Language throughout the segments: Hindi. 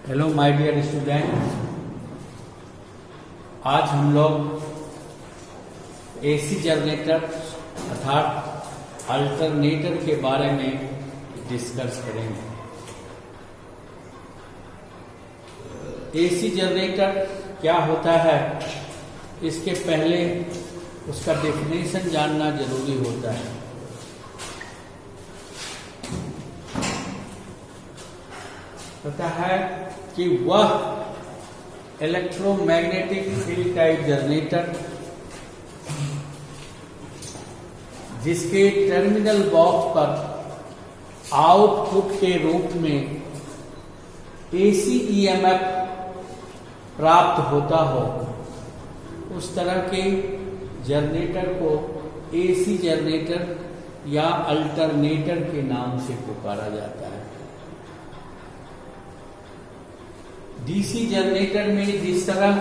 हेलो माय डियर स्टूडेंट, आज हम लोग एसी जनरेटर अर्थात अल्टरनेटर के बारे में डिस्कस करेंगे। एसी जनरेटर क्या होता है, इसके पहले उसका डेफिनेशन जानना जरूरी होता है। पता है कि वह इलेक्ट्रोमैग्नेटिक फील्ड टाइप जनरेटर जिसके टर्मिनल बॉक्स पर आउटपुट के रूप में एसी ईएमएफ प्राप्त होता हो, उस तरह के जनरेटर को एसी जनरेटर या अल्टरनेटर के नाम से पुकारा जाता है। डीसी जनरेटर में जिस तरह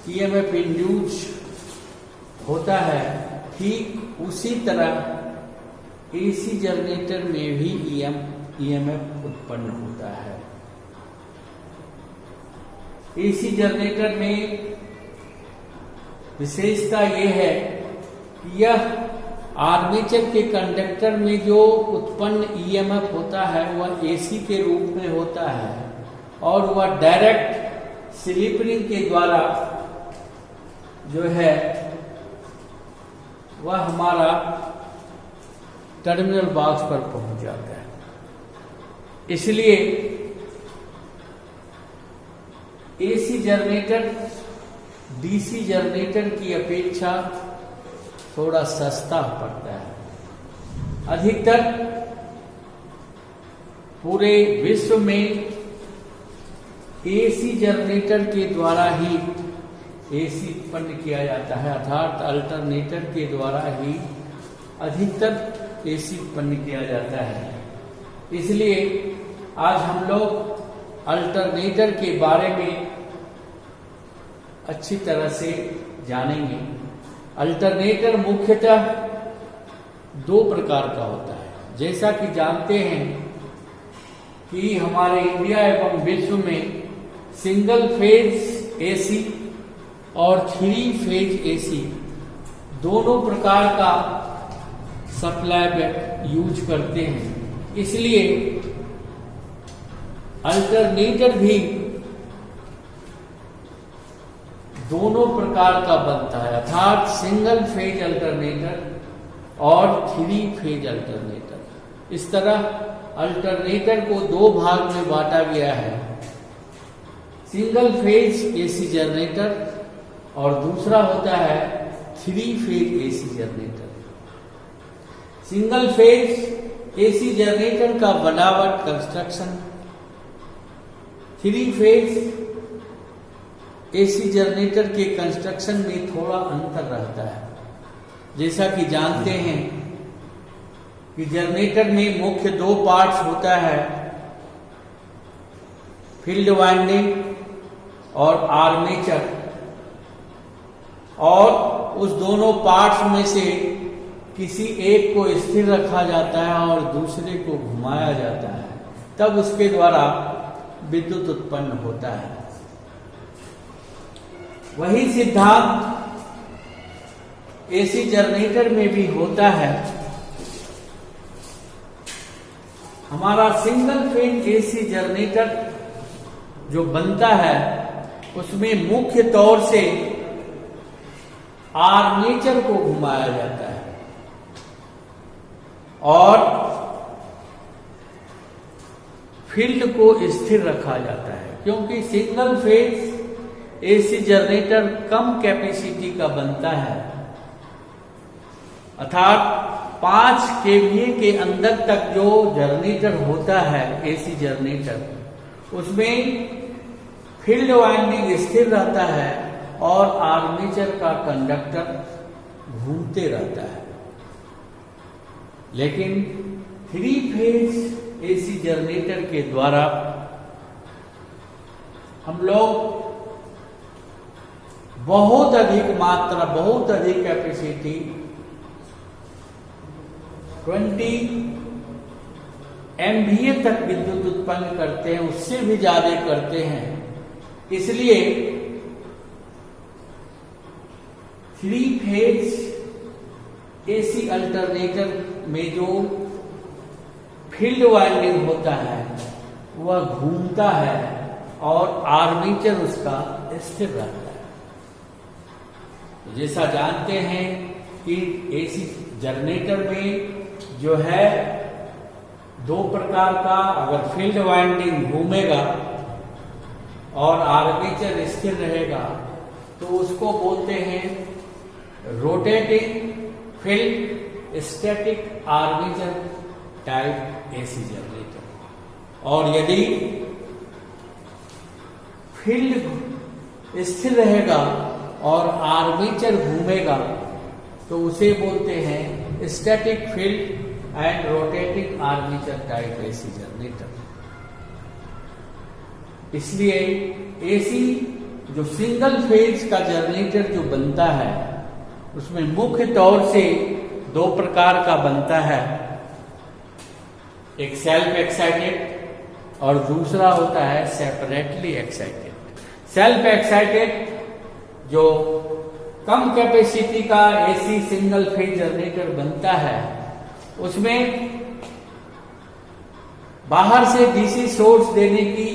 ईएमएफ इंड्यूस होता है, ठीक उसी तरह एसी जनरेटर में भी ईएमएफ उत्पन्न होता है। एसी जनरेटर में विशेषता यह है कि यह आर्मेचर के कंडक्टर में जो उत्पन्न ईएमएफ होता है वह एसी के रूप में होता है और वह डायरेक्ट स्लिप रिंग के द्वारा जो है वह हमारा टर्मिनल बॉक्स पर पहुंच जाता है। इसलिए एसी जनरेटर डीसी जनरेटर की अपेक्षा थोड़ा सस्ता पड़ता है। अधिकतर पूरे विश्व में एसी जनरेटर के द्वारा ही एसी उत्पन्न किया जाता है, अर्थात अल्टरनेटर के द्वारा ही अधिकतर एसी उत्पन्न किया जाता है। इसलिए आज हम लोग अल्टरनेटर के बारे में अच्छी तरह से जानेंगे। अल्टरनेटर मुख्यतः दो प्रकार का होता है। जैसा कि जानते हैं कि हमारे इंडिया एवं विश्व में सिंगल फेज एसी और 3 फेज एसी दोनों प्रकार का सप्लाई यूज करते हैं। इसलिए अल्टरनेटर भी दोनों प्रकार का बनता है, अर्थात सिंगल फेज अल्टरनेटर और 3 फेज अल्टरनेटर। इस तरह अल्टरनेटर को दो भाग में बांटा गया है, सिंगल फेज एसी जनरेटर और दूसरा होता है 3 phase AC generator. Single phase AC generator का बनावट कंस्ट्रक्शन 3 फेज एसी जनरेटर के कंस्ट्रक्शन में थोड़ा अंतर रहता है। जैसा कि जानते हैं कि जनरेटर में मुख्य दो पार्ट्स होता है, फील्ड वाइंडिंग और आर्मेचर, और उस दोनों पार्ट्स में से किसी एक को स्थिर रखा जाता है और दूसरे को घुमाया जाता है, तब उसके द्वारा विद्युत उत्पन्न होता है। वही सिद्धांत एसी जनरेटर में भी होता है। हमारा सिंगल फेज एसी जनरेटर जो बनता है उसमें मुख्य तौर से आर्मेचर को घुमाया जाता है और फील्ड को स्थिर रखा जाता है, क्योंकि सिंगल फेज एसी जनरेटर कम कैपेसिटी का बनता है, अर्थात 5 केवीए के अंदर तक जो जनरेटर होता है एसी जनरेटर, उसमें फील्ड वाइंडिंग स्थिर रहता है और आर्मेचर का कंडक्टर घूमते रहता है। लेकिन 3 फेज एसी जनरेटर के द्वारा हम लोग बहुत अधिक मात्रा, बहुत अधिक कैपेसिटी 20 MVA तक विद्युत उत्पन्न करते हैं, उससे भी ज्यादा करते हैं। इसलिए 3 फेज AC अल्टरनेटर में जो फील्ड वाइंडिंग होता है वह घूमता है और आर्मेचर उसका स्थिर रहता है। तो जैसा जानते हैं कि AC जनरेटर में जो है 2 प्रकार का, अगर फील्ड वाइंडिंग घूमेगा और आर्मेचर स्थिर रहेगा तो उसको बोलते हैं rotating field static armature type AC generator. और यदि फील्ड स्थिर रहेगा और आर्मेचर घूमेगा तो उसे बोलते हैं static field and rotating armature type AC generator. इसलिए AC जो सिंगल फेज का जनरेटर जो बनता है उसमें मुख्य तौर से 2 प्रकार का बनता है, एक सेल्फ एक्साइटेड और दूसरा होता है सेपरेटली एक्साइटेड। सेल्फ एक्साइटेड जो कम कैपेसिटी का AC सिंगल फेज जनरेटर बनता है उसमें बाहर से DC सोर्स देने की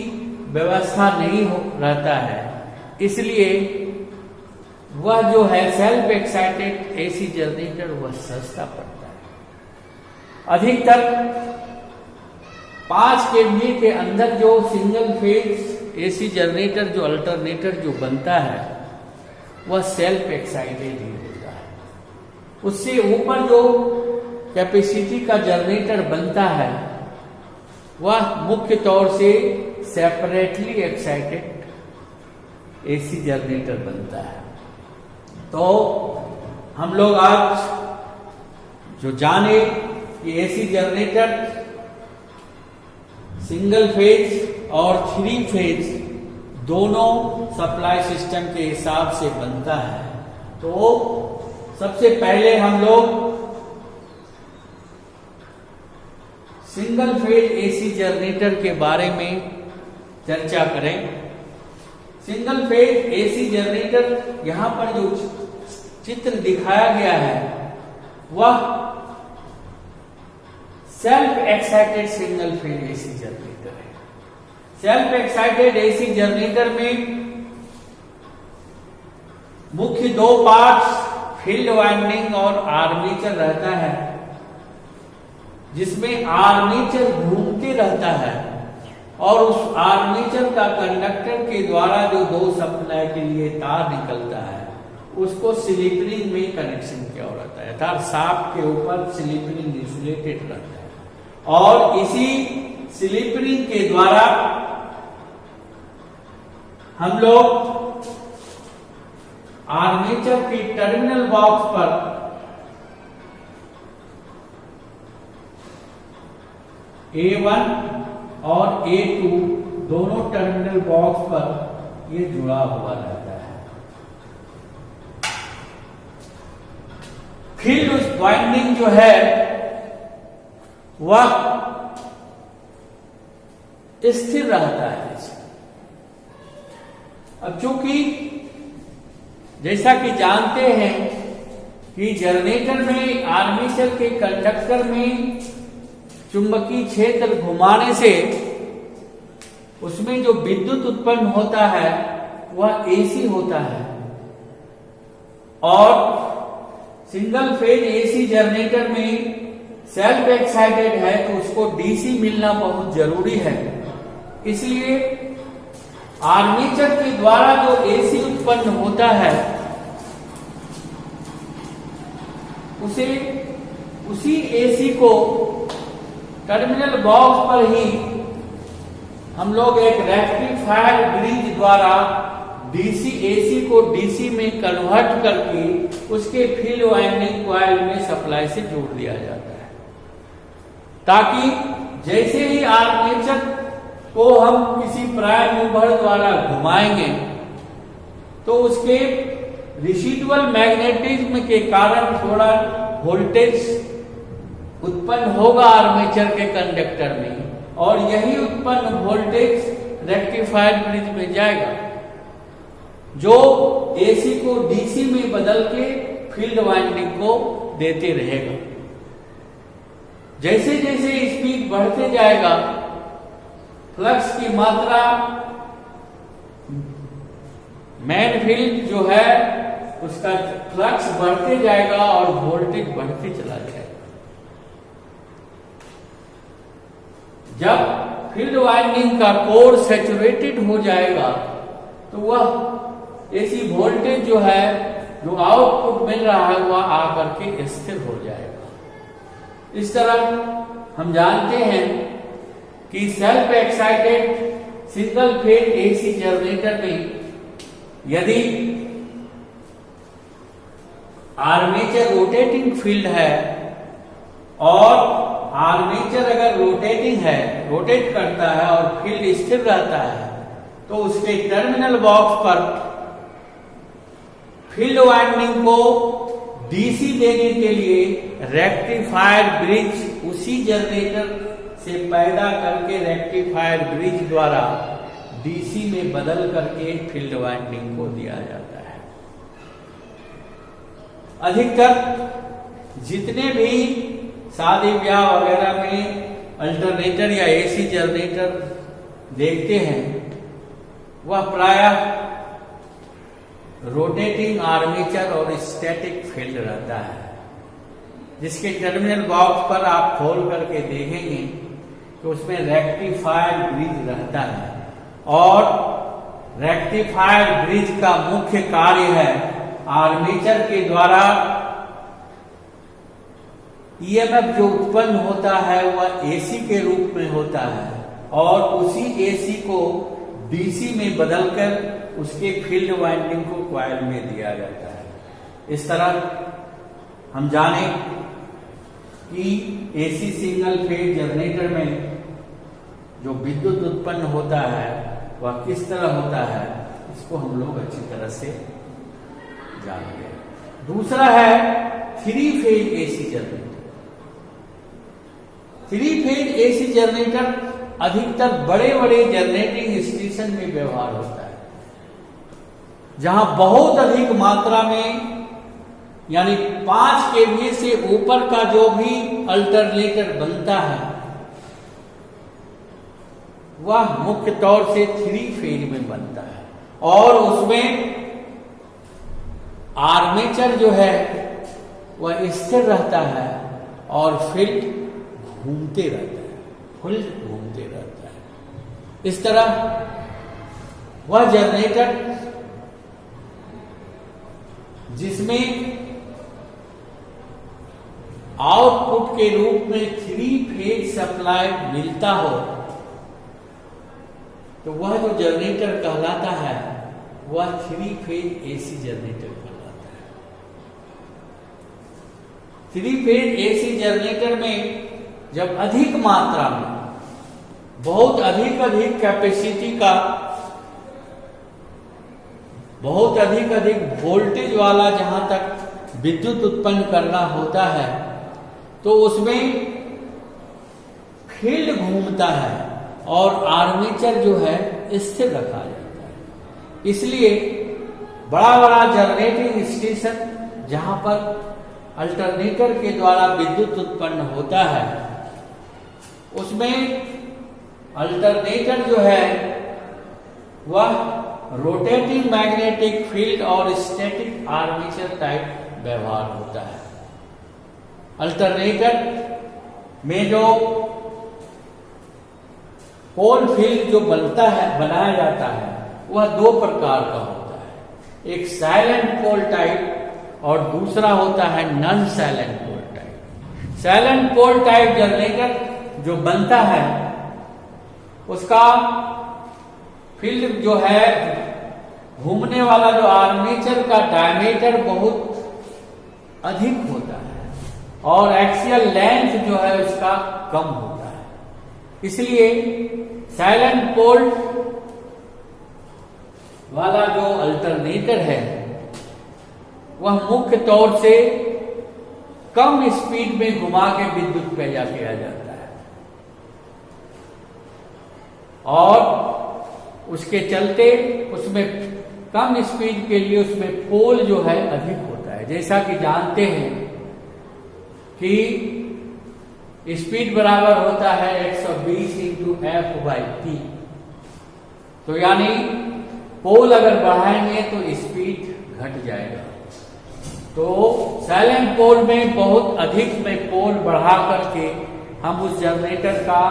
व्यवस्था नहीं रहता है, इसलिए वह जो है सेल्फ एक्साइटेड AC जनरेटर वह सस्ता पड़ता है। अधिकतर 5 kVA के अंदर जो सिंगल फेज AC जनरेटर जो अल्टरनेटर जो बनता है वह सेल्फ एक्साइटेड ही होता है। उससे ऊपर जो कैपेसिटी का जनरेटर बनता है वह मुख्य तौर से सेपरेटली एक्साइटेड AC जनरेटर बनता है। तो हम लोग आज जो जाने कि AC जनरेटर सिंगल फेज और 3 फेज दोनों सप्लाई सिस्टम के हिसाब से बनता है। तो सबसे पहले हम लोग सिंगल फेज AC जनरेटर के बारे में चर्चा करें। सिंगल फेज AC जनरेटर यहां पर जो चित्र दिखाया गया है वह self excited single phase AC generator है। सेल्फ एक्साइटेड AC जनरेटर में मुख्य 2 पार्ट्स फील्ड वाइंडिंग और आर्मेचर रहता है, जिसमें आर्मेचर घूमते रहता है और उस आर्मेचर का कंडक्टर के द्वारा जो 2 सप्लाई के लिए तार निकलता है उसको स्लिप रिंग में कनेक्शन किया रहता है, अर्थात शाफ्ट के ऊपर स्लिप रिंग इंसुलेटेड रहता है और इसी स्लिप रिंग के द्वारा हम लोग आर्मेचर के टर्मिनल बॉक्स पर A1 और A2 दोनों टर्मिनल बॉक्स पर ये जुड़ा हुआ रहता है। फील्ड वाइंडिंग जो है वह स्थिर रहता है। अब चूंकि जैसा कि जानते हैं कि जनरेटर में आर्मेचर के कंडक्टर में चुंबकीय क्षेत्र घुमाने से उसमें जो विद्युत उत्पन्न होता है वह AC होता है और सिंगल फेज AC जनरेटर में सेल्फ एक्साइटेड है तो उसको DC मिलना बहुत जरूरी है। इसलिए आर्मेचर के द्वारा जो AC उत्पन्न होता है उसी AC को टर्मिनल बॉक्स पर ही हम लोग एक रेक्टिफायर ब्रिज द्वारा DC AC को DC में कन्वर्ट करके उसके फील्ड वाइंडिंग कॉइल में सप्लाई से जोड़ दिया जाता है, ताकि जैसे ही आर्मेचर को हम किसी प्राइम मूवर द्वारा घुमाएंगे तो उसके रेसिडुअल मैग्नेटिज्म के कारण थोड़ा वोल्टेज उत्पन्न होगा आर्मेचर के कंडक्टर में, और यही उत्पन्न वोल्टेज रेक्टिफायर ब्रिज में जाएगा, जो एसी को डीसी में बदल के फील्ड वाइंडिंग को देते रहेगा। जैसे जैसे स्पीड बढ़ते जाएगा, फ्लक्स की मात्रा मेन फील्ड जो है उसका फ्लक्स बढ़ते जाएगा और वोल्टेज बढ़ते चला जाएगा। जब फील्ड वाइंडिंग का कोर सैचुरेटेड हो जाएगा तो वह एसी वोल्टेज जो है, जो आउटपुट मिल रहा है, वह आकर के स्थिर हो जाएगा। इस तरह हम जानते हैं कि self excited single phase AC generator में यदि आर्मेचर रोटेटिंग फील्ड है और आर्मेचर अगर रोटेटिंग है, रोटेट करता है और फील्ड स्थिर रहता है, तो उसके टर्मिनल बॉक्स पर फील्ड वाइंडिंग को डीसी देने के लिए रेक्टिफायर ब्रिज उसी जनरेटर से पैदा करके रेक्टिफायर ब्रिज द्वारा डीसी में बदल करके फील्ड वाइंडिंग को दिया जाता है। अधिकतर जितने भी शादी ब्याह वगैरह में अल्टरनेटर या एसी जनरेटर देखते हैं, वह प्रायः रोटेटिंग आर्मेचर और स्टैटिक फील्ड रहता है, जिसके टर्मिनल बॉक्स पर आप खोल करके देखेंगे कि उसमें रेक्टिफायर ब्रिज रहता है। और रेक्टिफायर ब्रिज का मुख्य कार्य है आर्मेचर के द्वारा ईएमएफ जो उत्पन्न होता है वह एसी के रूप में होता है और उसी एसी को डीसी में बदलकर उसके फील्ड वाइंडिंग को कॉइल में दिया जाता है। इस तरह हम जाने कि एसी सिंगल फेज जनरेटर में जो विद्युत उत्पन्न होता है वह किस तरह होता है, इसको हम लोग अच्छी तरह से जान गए। दूसरा है 3 phase AC generator. 3 phase AC generator अधिकतर बड़े बड़े जनरेटिंग स्टेशन में व्यवहार होता है, जहां बहुत अधिक मात्रा में यानी 5 केवीए से ऊपर का जो भी अल्टरनेटर बनता है वह मुख्य तौर से 3 फेज में बनता है और उसमें आर्मेचर जो है वह स्थिर रहता है और फील्ड घूमते रहता है, फील्ड घूमते रहता है। इस तरह वह जनरेटर जिसमें आउटपुट के रूप में 3 फेज सप्लाई मिलता हो, तो वह जो जनरेटर कहलाता है वह 3 फेज एसी जनरेटर कहलाता है। 3 फेज एसी जनरेटर में जब अधिक मात्रा में बहुत अधिक कैपेसिटी का बहुत अधिक वोल्टेज वाला जहां तक विद्युत उत्पन्न करना होता है, तो उसमें फील्ड घूमता है और आर्मेचर जो है स्थिर रखा जाता है। इसलिए बड़ा बड़ा जनरेटिंग स्टेशन जहां पर अल्टरनेटर के द्वारा विद्युत उत्पन्न होता है, उसमें अल्टरनेटर जो है वह रोटेटिंग मैग्नेटिक फील्ड और स्टैटिक आर्मेचर टाइप व्यवहार होता है। अल्टरनेटर में जो पोल फील्ड जो बनता है, बनाया जाता है, वह 2 प्रकार का होता है। एक साइलेंट पोल टाइप और दूसरा होता है नॉन साइलेंट पोल टाइप। साइलेंट पोल टाइप जनरेटर जो बनता है उसका फील्ड जो है घूमने वाला जो आर्मेचर का डायमीटर बहुत अधिक होता है और एक्सियल लेंथ जो है उसका कम होता है। इसलिए साइलेंट पोल वाला जो अल्टरनेटर है वह मुख्य तौर से कम स्पीड में घुमा के विद्युत पैदा किया जाता है। और उसके चलते उसमें कम स्पीड के लिए उसमें पोल जो है अधिक होता है। जैसा कि जानते हैं कि स्पीड बराबर होता है 120 इंटू F/T। तो यानी पोल अगर बढ़ाएंगे तो स्पीड घट जाएगा। तो साइलेंट पोल में बहुत अधिक में पोल बढ़ा करके हम उस जनरेटर का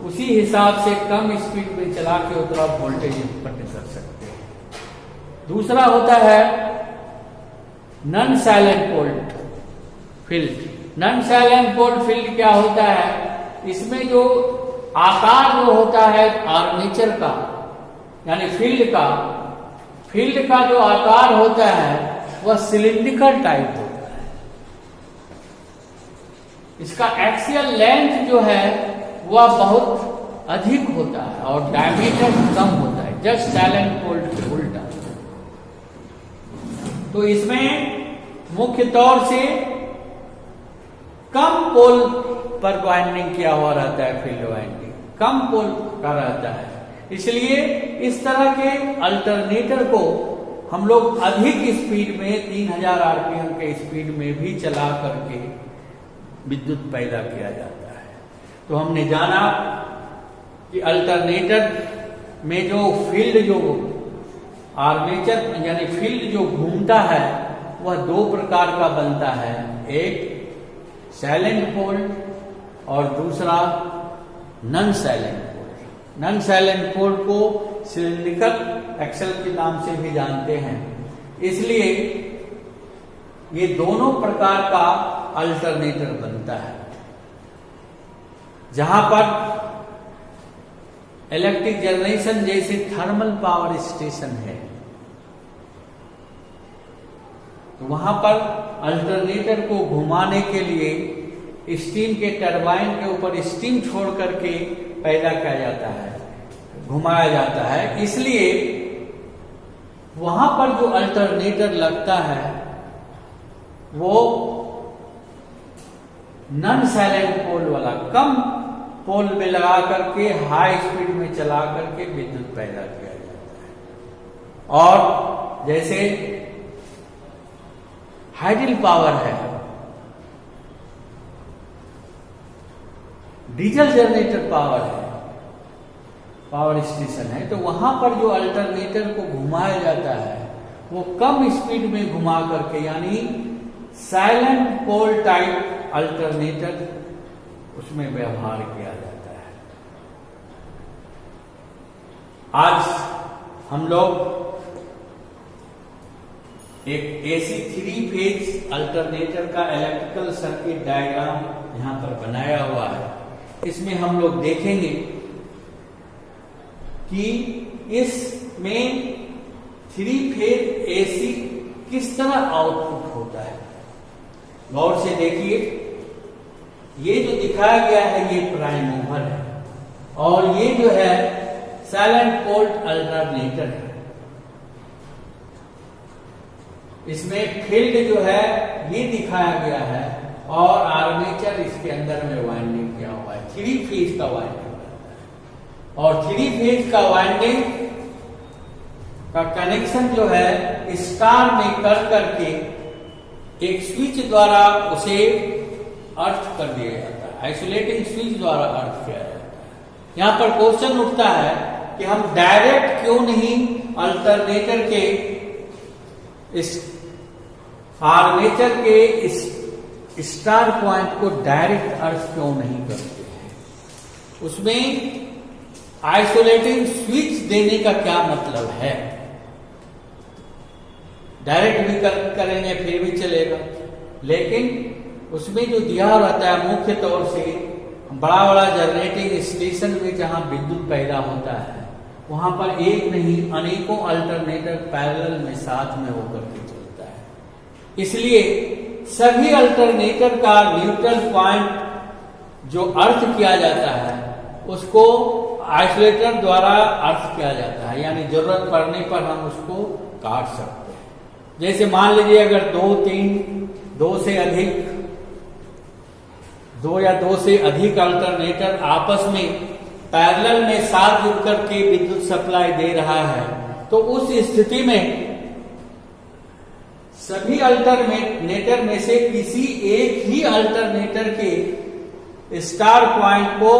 उसी हिसाब से कम स्पीड में चला के उतना वोल्टेज उत्पन्न कर सकते हैं। दूसरा होता है नॉन साइलेंट पोल फील्ड। नॉन साइलेंट पोल फील्ड क्या होता है? इसमें जो आकार जो होता है आर्मेचर का यानी फील्ड का जो आकार होता है वह सिलिंड्रिकल टाइप होता है। इसका एक्सियल लेंथ जो है वह बहुत अधिक होता है और डायमीटर कम होता है, जस्ट साइलेंट पोल के उल्टा। तो इसमें मुख्य तौर से कम पोल पर वाइंडिंग किया हुआ रहता है, फील्ड वाइंडिंग कम पोल का रहता है। इसलिए इस तरह के अल्टरनेटर को हम लोग अधिक स्पीड में 3000 आरपीएम के स्पीड में भी चला करके विद्युत पैदा किया जाता है। तो हमने जाना कि अल्टरनेटर में जो फील्ड जो आर्मेचर यानी फील्ड जो घूमता है वह दो प्रकार का बनता है, एक साइलेंट पोल और दूसरा नॉन साइलेंट पोल। नॉन साइलेंट पोल को सिलिंड्रिकल एक्सल के नाम से भी जानते हैं। इसलिए ये दोनों प्रकार का अल्टरनेटर बनता है। जहां पर इलेक्ट्रिक जनरेशन जैसे थर्मल पावर स्टेशन है तो वहां पर अल्टरनेटर को घुमाने के लिए स्टीम के टरबाइन के ऊपर स्टीम छोड़ करके पैदा किया जाता है, घुमाया जाता है। इसलिए वहां पर जो अल्टरनेटर लगता है वो नॉन साइलेंट पोल वाला कम पोल में लगा करके हाई स्पीड में चला करके विद्युत पैदा किया जाता है। और जैसे हाइडल पावर है, डीजल जनरेटर पावर है, पावर स्टेशन है, तो वहां पर जो अल्टरनेटर को घुमाया जाता है वो कम स्पीड में घुमा करके यानी साइलेंट पोल टाइप अल्टरनेटर उसमें व्यवहार किया जाता है। आज हम लोग एक AC 3 फेज अल्टरनेटर का इलेक्ट्रिकल सर्किट डायग्राम यहां पर बनाया हुआ है। इसमें हम लोग देखेंगे कि इसमें 3 फेज AC किस तरह आउटपुट होता है। गौर से देखिए, ये जो दिखाया गया है ये प्राइम मूवर है और ये जो है साइलेंट पोल अल्टरनेटर है। इसमें फील्ड जो है ये दिखाया गया है और आर्मेचर इसके अंदर में वाइंडिंग किया हुआ है। 3 फेज का वाइंडिंग रहता है और 3 फेज का वाइंडिंग का कनेक्शन जो है स्टार में कर करके एक स्विच द्वारा उसे अर्थ कर दिया जाता है, आइसोलेटिंग स्विच द्वारा अर्थ किया जाता है। यहां पर क्वेश्चन उठता है कि हम डायरेक्ट क्यों नहीं अल्टरनेटर के इस आर्मेचर के इस स्टार पॉइंट को डायरेक्ट अर्थ क्यों नहीं करते हैं? उसमें आइसोलेटिंग स्विच देने का क्या मतलब है? डायरेक्ट भी करेंगे फिर भी चलेगा, लेकिन उसमें जो दिया रहता है मुख्य तौर से बड़ा बड़ा जनरेटिंग स्टेशन में जहां विद्युत पैदा होता है वहां पर एक नहीं अनेकों अल्टरनेटर पैरेलल में साथ में होकर के चलता है। इसलिए सभी अल्टरनेटर का न्यूट्रल पॉइंट जो अर्थ किया जाता है उसको आइसोलेटर द्वारा अर्थ किया जाता है, यानी जरूरत पड़ने पर हम उसको काट सकते हैं। जैसे मान लीजिए अगर 2 या 2 से अधिक अल्टरनेटर आपस में पैरेलल में साथ जुड़ करके विद्युत सप्लाई दे रहा है, तो उस स्थिति में सभी अल्टरनेटर में से किसी एक ही अल्टरनेटर के स्टार पॉइंट को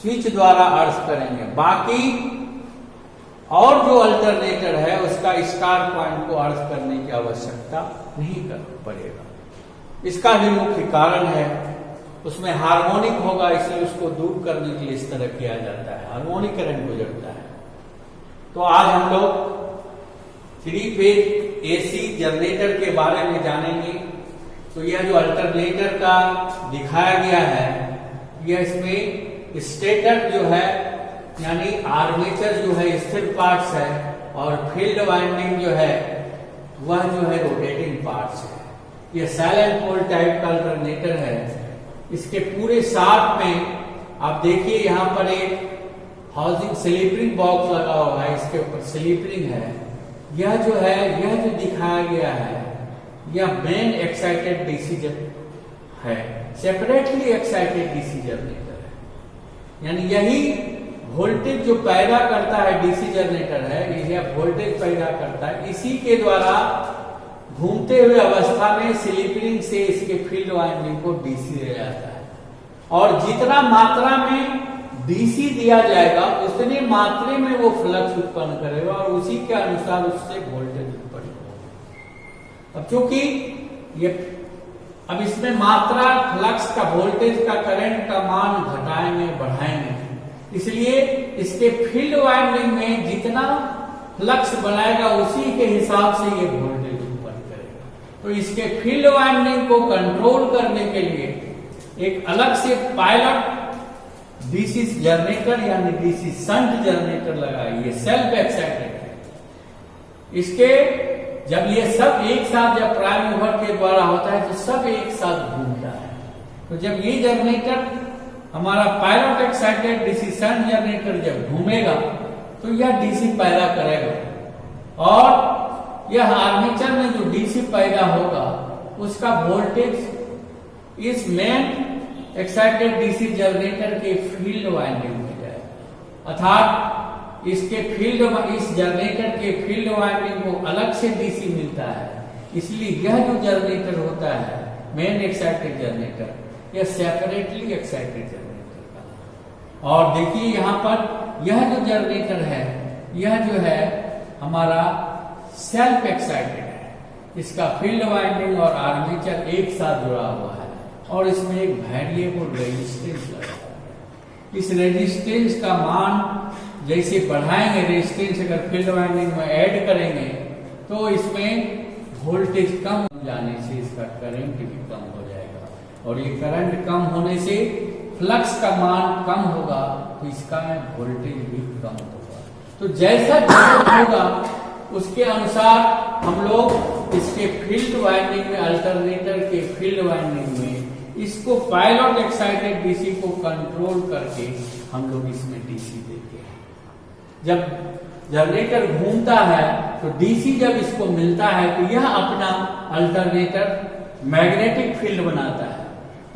स्विच द्वारा अर्ज करेंगे, बाकी और जो अल्टरनेटर है उसका स्टार पॉइंट को अर्ज करने की आवश्यकता नहीं पड़ेगा। इसका भी मुख्य कारण है उसमें हार्मोनिक होगा, इसलिए उसको दूर करने के लिए इस तरह किया जाता है, हार्मोनिक करंट गुजरता है। तो आज हम लोग 3 फेज एसी जनरेटर के बारे में जानेंगे। तो यह जो अल्टरनेटर का दिखाया गया है, यह इसमें स्टेटर जो है यानी आर्मेचर जो है स्थिर पार्ट्स है, और फील्ड वाइंडिंग जो है वह जो है रोटेटिंग पार्ट्स है। यह सेल एंड पोल टाइप का अल्टरनेटर है। इसके पूरे साथ में आप देखिए यहाँ पर एक हाउसिंग स्लीपिंग बॉक्स लगा हुआ है, इसके ऊपर स्लीपिंग है। यह जो है, यह जो दिखाया गया है, यह मेन एक्साइटेड डीसी है, सेपरेटली एक्साइटेड डीसी जनरेटर है। यानी यही वोल्टेज जो पैदा करता है डीसी जनरेटर है, यह वोल्टेज पैदा करता है। इसी के द्वारा घूमते हुए अवस्था में स्लीपिंग से इसके फील्ड वाइंडिंग को डीसी दिया जाता है, और जितना मात्रा में डीसी दिया जाएगा उतनी मात्रा में वो फ्लक्स उत्पन्न करेगा, और उसी के अनुसार उससे वोल्टेज उत्पन्न होगा। अब चूंकि ये अब इसमें मात्रा फ्लक्स का, वोल्टेज का, करंट का मान घटाएंगे बढ़ाएंगे, इसलिए इसके फील्ड वाइंडिंग में जितना फ्लक्स बनाएगा उसी के हिसाब से ये वोल्टेज उत्पन्न करेगा। तो इसके फील्ड वाइंडिंग को कंट्रोल करने के लिए एक अलग से पायलट डीसी जनरेटर यानी डीसी शंट जनरेटर लगाए। ये सेल्फ एक्साइटेड है। इसके जब ये सब एक साथ, जब प्राइम मूवर के द्वारा होता है तो सब एक साथ घूमता है। तो जब ये जनरेटर हमारा pilot excited DC shunt generator जब घूमेगा तो यह डीसी पैदा करेगा, और यह आर्मेचर में जो डीसी पैदा होगा उसका वोल्टेज इस मेन एक्साइटेड डीसी जनरेटर के फील्ड वाइंडिंग में जाएगा, अर्थात इसके फील्ड, इस जनरेटर के फील्ड वाइंडिंग को अलग से डीसी मिलता है। इसलिए यह जो जनरेटर होता है मेन एक्साइटेड जनरेटर, यह सेपरेटली एक्साइटेड जनरेटर का। और देखिए यहाँ पर यह जो जनरेटर है, यह जो है हमारा सेल्फ एक्साइटेड है। इसका फील्ड वाइंडिंग और आर्मेचर एक साथ जुड़ा हुआ है, और इसमें एक वेरिएबल रेजिस्टेंस लगा है। इस रेजिस्टेंस का मान जैसे बढ़ाएंगे, रेजिस्टेंस अगर फील्ड वाइंडिंग में ऐड करेंगे तो इसमें वोल्टेज कम जाने से इसका करंट भी कम हो जाएगा, और ये करंट कम होने से फ्लक्स का मान कम होगा, तो इसका वोल्टेज भी कम होगा। तो जैसा जरूरत होगा उसके अनुसार हम लोग इसके फील्ड वाइंडिंग में, अल्टरनेटर के फील्ड वाइंडिंग में इसको पायलट एक्साइटेड डीसी को कंट्रोल करके हम लोग इसमें डीसी देते हैं। जब जनरेटर घूमता है तो डीसी जब इसको मिलता है तो यह अपना अल्टरनेटर मैग्नेटिक फील्ड बनाता है,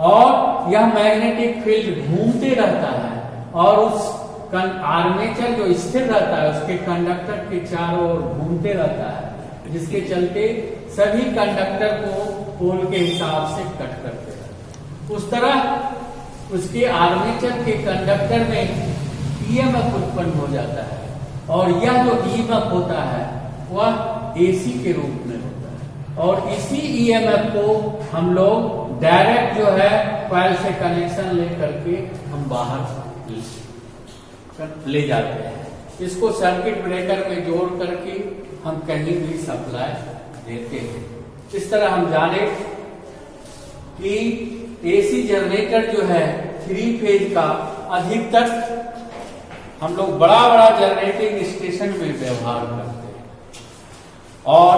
और यह मैग्नेटिक फील्ड घूमते रहता है, और उस आर्मेचर जो स्थिर रहता है उसके कंडक्टर के चारों ओर घूमते रहता है, जिसके चलते सभी कंडक्टर को पोल के हिसाब से कट करते रहते हैं। उस तरह उसके आर्मेचर के कंडक्टर में ईएमएफ उत्पन्न हो जाता है, और यह जो ईएमएफ होता है वह एसी के रूप में होता है, और इसी ईएमएफ को हम लोग डायरेक्ट जो है कॉइल से कनेक्शन लेकर के हम बाहर ले जाते हैं। इसको सर्किट ब्रेकर में जोड़ करके हम कहीं भी सप्लाई देते हैं। इस तरह हम जाने कि एसी जनरेटर जो है 3 फेज का अधिकतर हम लोग बड़ा बड़ा जनरेटिंग स्टेशन में व्यवहार करते हैं, और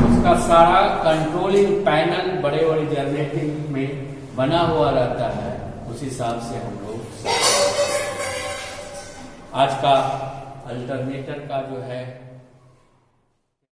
उसका सारा कंट्रोलिंग पैनल बड़े बड़े जनरेटिंग में बना हुआ रहता है। उस हिसाब से हम लोग आज का अल्टरनेटर का जो है